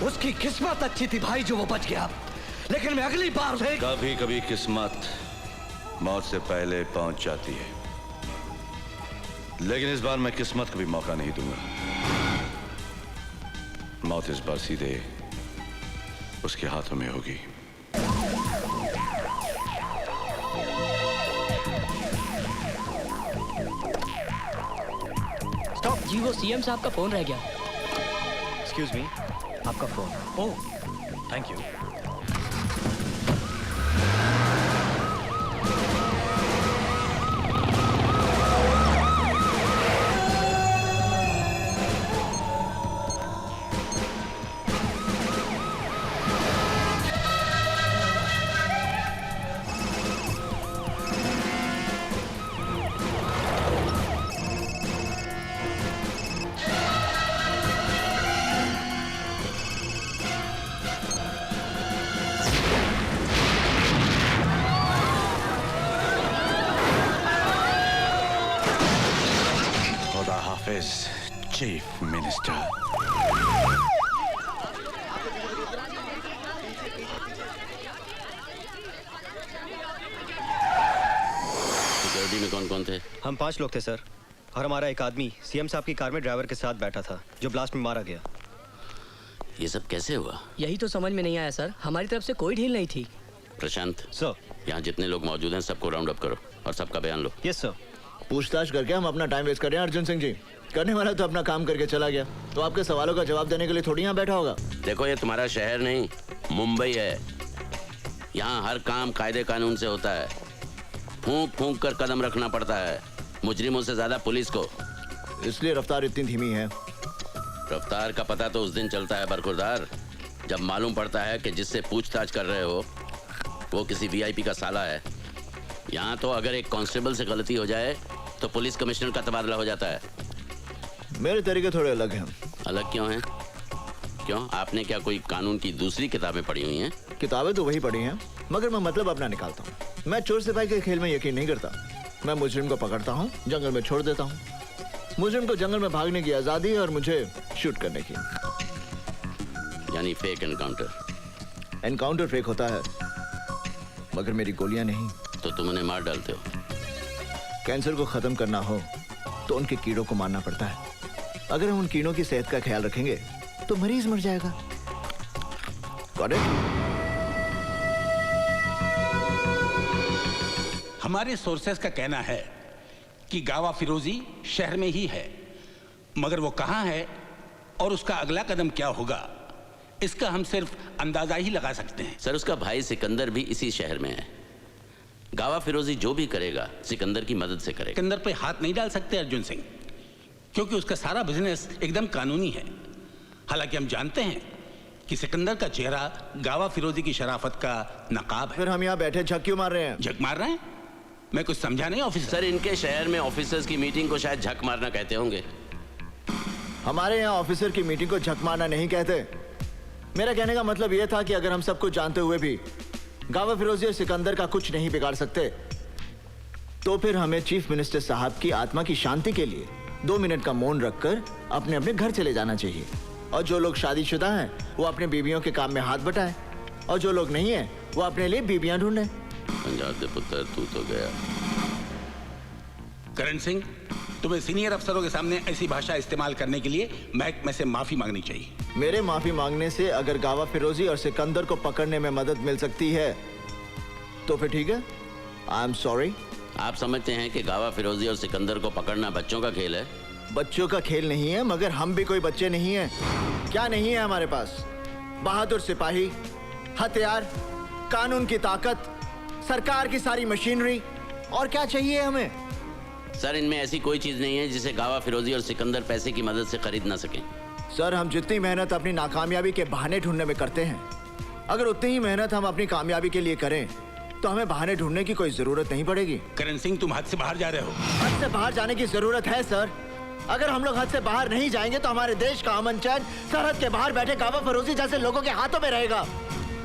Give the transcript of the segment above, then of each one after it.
उसकी किस्मत अच्छी थी भाई जो वो बच गया, लेकिन मैं अगली बार उसे कभी कभी किस्मत मौत से पहले पहुंच जाती है, लेकिन इस बार मैं किस्मत को भी मौका नहीं दूंगा। मौत इस बार सीधे उसके हाथों में होगी। स्टॉप जी, वो सीएम साहब का फोन रह गया। एक्सक्यूज मी, आपका phone. Oh thank you. Chief minister. Security में कौन कौन थे? हम 5 लोग थे सर, और हमारा एक आदमी सीएम साहब की कार में ड्राइवर के साथ बैठा था जो ब्लास्ट में मारा गया। ये सब कैसे हुआ? यही तो समझ में नहीं आया सर, हमारी तरफ से कोई ढील नहीं थी। प्रशांत सर, यहाँ जितने लोग मौजूद हैं सबको राउंड अप करो और सबका बयान लो। Yes sir. पूछताछ करके हम अपना टाइम वेस्ट कर रहे हैं अर्जुन सिंह जी। करने वाला तो अपना काम करके चला गया, तो आपके सवालों का जवाब देने के लिए थोड़ी यहाँ बैठा होगा। देखो ये तुम्हारा शहर नहीं मुंबई है, यहाँ हर काम कायदे कानून से होता है। फूंक फूंक कर कदम रखना पड़ता है, मुजरिमों से ज्यादा पुलिस को। इसलिए रफ्तार इतनी धीमी है। रफ्तार का पता तो उस दिन चलता है बरखुरदार, जब मालूम पड़ता है कि जिससे पूछताछ कर रहे हो वो किसी वीआईपी का साला है। यहाँ तो अगर एक कांस्टेबल से गलती हो जाए तो पुलिस कमिश्नर का तबादला हो जाता है। मेरे तरीके थोड़े अलग हैं। अलग क्यों हैं? क्यों, आपने क्या कोई कानून की दूसरी किताबें पढ़ी हुई हैं? किताबें तो वही पढ़ी हैं, मगर मैं मतलब अपना निकालता हूँ। मैं चोर सिपाही के खेल में यकीन नहीं करता। मैं मुजरिम को पकड़ता हूँ, जंगल में छोड़ देता हूँ। मुजरिम को जंगल में भागने की आजादी है और मुझे शूट करने की। यानी फेक एनकाउंटर। एनकाउंटर फेक होता है, मगर मेरी गोलियां नहीं। तो तुम उन्हें मार डालते हो? कैंसर को खत्म करना हो तो उनके कीड़ों को मारना पड़ता है। अगर हम उन कीड़ों की सेहत का ख्याल रखेंगे तो मरीज मर जाएगा। Got it? हमारे सोर्सेस का कहना है कि गावा फिरोजी शहर में ही है, मगर वो कहां है और उसका अगला कदम क्या होगा इसका हम सिर्फ अंदाजा ही लगा सकते हैं। सर, उसका भाई सिकंदर भी इसी शहर में है। गावा फिरोजी जो भी करेगा सिकंदर की मदद से करेगा। सिकंदर पे हाथ नहीं डाल सकते अर्जुन सिंह, क्योंकि उसका सारा बिजनेस एकदम कानूनी है। हालांकि हम जानते हैं कि सिकंदर का चेहरा गावा फिरोजी की शराफत का नकाब है। फिर हम यहाँ बैठे झक क्यों मार रहे हैं? झक मार रहे हैं? मैं कुछ समझा नहीं ऑफिसर। सर, इनके शहर में ऑफिसर्स की मीटिंग को शायद झक मारना कहते होंगे। हमारे यहाँ ऑफिसर की मीटिंग को झक मारना नहीं कहते। मेरा कहने का मतलब यह था कि अगर हम सब कुछ जानते हुए भी गावा फिरोजी और सिकंदर का कुछ नहीं बिगाड़ सकते, तो फिर हमें चीफ मिनिस्टर साहब की आत्मा की शांति के लिए 2 मिनट का मौन रखकर अपने अपने घर चले जाना चाहिए। और जो लोग शादीशुदा हैं वो अपने बीवियों के काम में हाथ बटाएं, और जो लोग नहीं हैं वो अपने लिए बीबियां ढूंढें। पंजाब दे पुत्र, तू तो गया। करण सिंह, तुम्हें सीनियर अफसरों के सामने ऐसी भाषा इस्तेमाल करने के लिए महकमे से माफी मांगनी चाहिए। मेरे माफी मांगने से अगर गावा फिरोजी और सिकंदर को पकड़ने में मदद मिल सकती है तो फिर ठीक है। I am sorry. आप समझते हैं कि गावा फिरोजी और सिकंदर को पकड़ना बच्चों का खेल है? बच्चों का खेल नहीं है, मगर हम भी कोई बच्चे नहीं हैं। क्या नहीं है हमारे पास? बहादुर सिपाही, हथियार, कानून की ताकत, सरकार की सारी मशीनरी, और क्या चाहिए हमें? सर, इनमें ऐसी कोई चीज नहीं है जिसे गावा फिरोजी और सिकंदर पैसे की मदद से खरीद ना सकें। सर, हम जितनी मेहनत अपनी नाकामयाबी के बहाने ढूंढने में करते हैं, अगर उतनी ही मेहनत हम अपनी कामयाबी के लिए करें तो हमें बहाने ढूंढने की कोई जरूरत नहीं पड़ेगी। करण सिंह, तुम हद से बाहर जा रहे हो। हद से बाहर जाने की जरूरत है सर। अगर हम लोग हद से बाहर नहीं जाएंगे तो हमारे देश का अमन चैन सरहद के बाहर बैठे गावा फिरोजी जैसे लोगों के हाथों में रहेगा,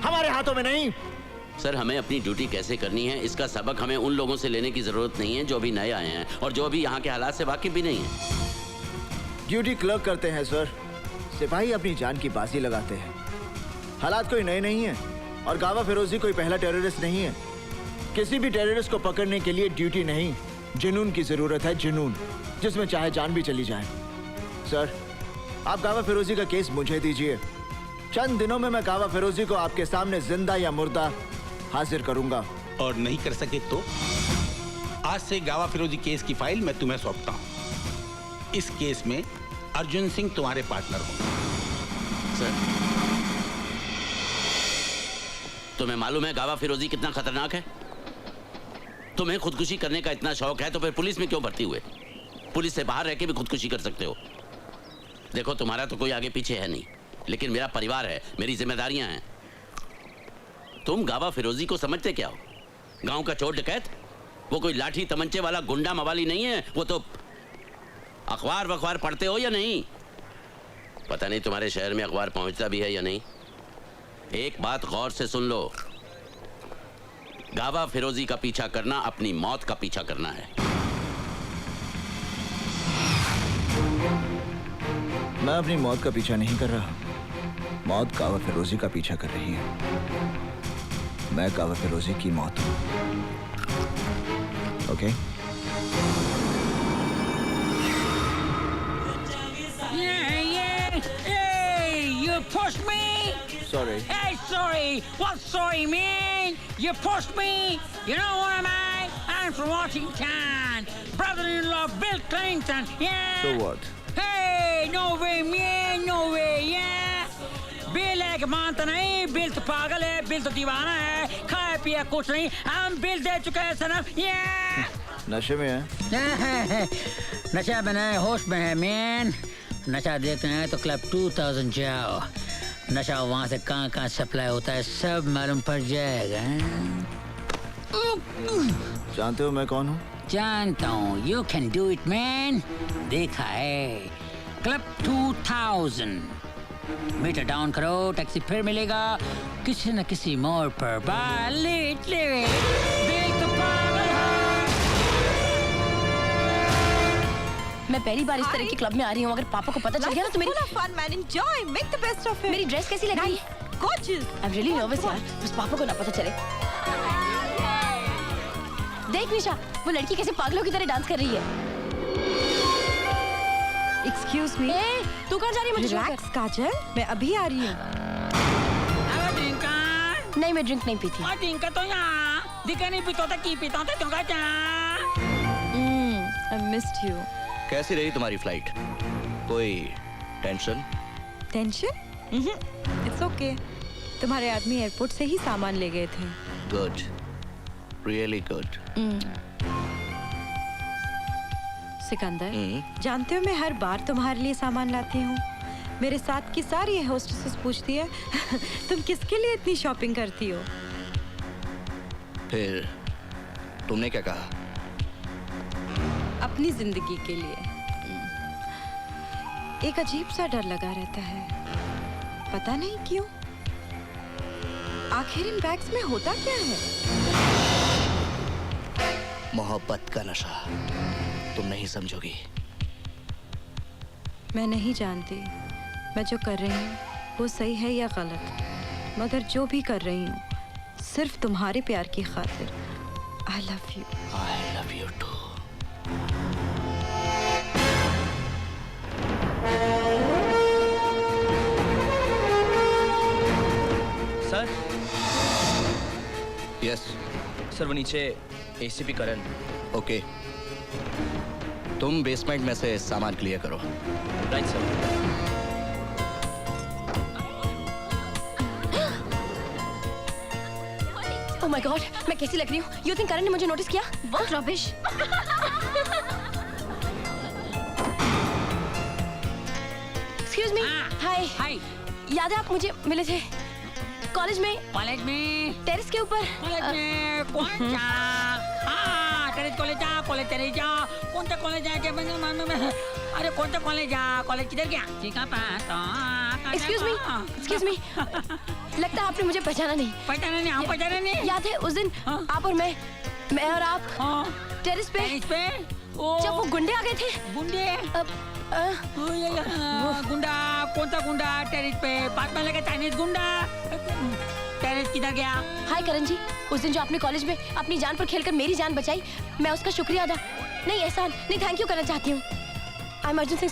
हमारे हाथों में नहीं। सर, हमें अपनी ड्यूटी कैसे करनी है इसका सबक हमें उन लोगों से लेने की जरूरत नहीं है जो अभी नए आए हैं और जो अभी यहाँ के हालात से वाकिफ भी नहीं है। ड्यूटी क्लर्क करते हैं सर, सिपाही अपनी जान की बाजी लगाते हैं। हालात कोई नए नहीं है और गावा फिरोजी कोई पहला टेररिस्ट नहीं है। किसी भी टेररिस्ट को पकड़ने के लिए ड्यूटी नहीं, जुनून की जरूरत है, जुनून, जिसमें चाहे जान भी चली जाए। सर, आप गावा फिरोजी का केस मुझे दीजिए। चंद दिनों में मैं गावा फिरोजी को आपके सामने जिंदा या मुर्दा हाजिर करूंगा। और नहीं कर सके तो आज से गावा फिरोजी केस की फाइल मैं तुम्हें सौंपता हूं। इस केस में अर्जुन सिंह तुम्हारे पार्टनर होंगे। सर, तुम्हें मालूम है गावा फिरोजी कितना खतरनाक है? तुम्हें खुदकुशी करने का इतना शौक है तो फिर पुलिस में क्यों भर्ती हुए? पुलिस से बाहर रह के भी खुदकुशी कर सकते हो। देखो, तुम्हारा तो कोई आगे पीछे है नहीं, लेकिन मेरा परिवार है, मेरी जिम्मेदारियां हैं। तुम गावा फिरोजी को समझते क्या हो? गांव का चोर डकैत? वो कोई लाठी तमंचे वाला गुंडा मवाली नहीं है। वो तो अखबार वखबार पढ़ते हो या नहीं? पता नहीं तुम्हारे शहर में अखबार पहुंचता भी है या नहीं। एक बात गौर से सुन लो, गावा फिरोजी का पीछा करना अपनी मौत का पीछा करना है। मैं अपनी मौत का पीछा नहीं कर रहा, मौत गावा फिरोजी का पीछा कर रही है। मैं गावा फिरोजी की मौत हूं। Okay? You pushed me! Sorry. Hey, sorry! What sorry, man? You pushed me! You know what am I? I'm from Washington! Brother-in-law Bill Clinton, yeah! So what? Hey, no way, man, no way, yeah! Bill है कि मानता नहीं, Bill तो पागल है, Bill तो दीवाना है, खाया पिया कुछ नहीं, हम Bill दे चुके हैं सनम, yeah! नशे में है? नशा में नहीं, होश में है, man! नशा देखते हैं तो क्लब 2000 जाओ। नशा वहाँ से कहाँ सप्लाई होता है सब मालूम पड़ जाएगा। जानते हो मैं कौन हूँ? जानता हूँ, you can do it, man. देखा है, क्लब 2000। मीटर डाउन करो, टैक्सी फिर मिलेगा किसी न किसी मोड़ पर। लेट देख तो पागल है। मैं पहली बार इस तरह की क्लब में आ रही हूँ। अगर पापा को पता चल गया ना तो मेरी fun, man. Enjoy. Make the best of it. मेरी ड्रेस कैसी लग रही है? Gorgeous. I'm really nervous यार। बस पापा को ना पता चले। देख निशा, वो लड़की कैसे पागलों की तरह डांस कर रही है। Excuse me. ए, तू कहाँ जा रही है? मुझे Relax, काजल. मैं अभी आ रही हूँ. नहीं, मैं ड्रिंक नहीं पीती। I missed you. कैसी रही तुम्हारी फ्लाइट? कोई टेंशन? Tension? It's okay. तुम्हारे आदमी एयरपोर्ट से ही सामान ले गए थे। Good, really good. सिकंदर, जानते हो मैं हर बार तुम्हारे लिए सामान लाती हूँ। मेरे साथ की सारी होस्टेसेस पूछती है तुम किसके लिए इतनी शॉपिंग करती हो? फिर तुमने क्या कहा? अपनी जिंदगी के लिए। एक अजीब सा डर लगा रहता है, पता नहीं क्यों। आखिर इन बैग्स में होता क्या है? मोहब्बत का नशा, तुम नहीं समझोगी। मैं नहीं जानती मैं जो कर रही हूँ वो सही है या गलत, मगर जो भी कर रही हूँ सिर्फ तुम्हारे प्यार की खातिर। I love you. I love you too. Sir? Yes sir, वो नीचे ACP करण। ओके, तुम बेसमेंट में से सामान क्लियर करो। Right sir. Oh my God, मैं कैसी लग रही हूँ? You think करण ने मुझे नोटिस किया? What rubbish! Excuse me. Hi. Hi. याद है आप मुझे मिले थे कॉलेज में? कॉलेज में? टेरेस के ऊपर? कॉलेज में? कौन सा? हाँ, टेरेस कॉलेज जा, कॉलेज टेरेस जा। कौन सा कॉलेज है? अरे कौन सा कॉलेज जा? कॉलेज किधर गया? Excuse me. Excuse me. लगता है आपने मुझे पहचाना नहीं। पहचाना नहीं? हाँ, पहचाना नहीं। याद है उस दिन आप और मैं और आप टेरेस पे जब वो गुंडे आ गए थे। गुंडे? गुंडा कौन सा गुंडा टेरिस पे? पास में लगे चाइनीज गुंडा। टेरिस किधर गया? हाय करण जी, उस दिन जो आपने कॉलेज में अपनी जान पर खेलकर मेरी जान बचाई, मैं उसका शुक्रिया अदा नहीं, एहसान नहीं, थैंक यू करना चाहती हूँ। I am Arjun Singh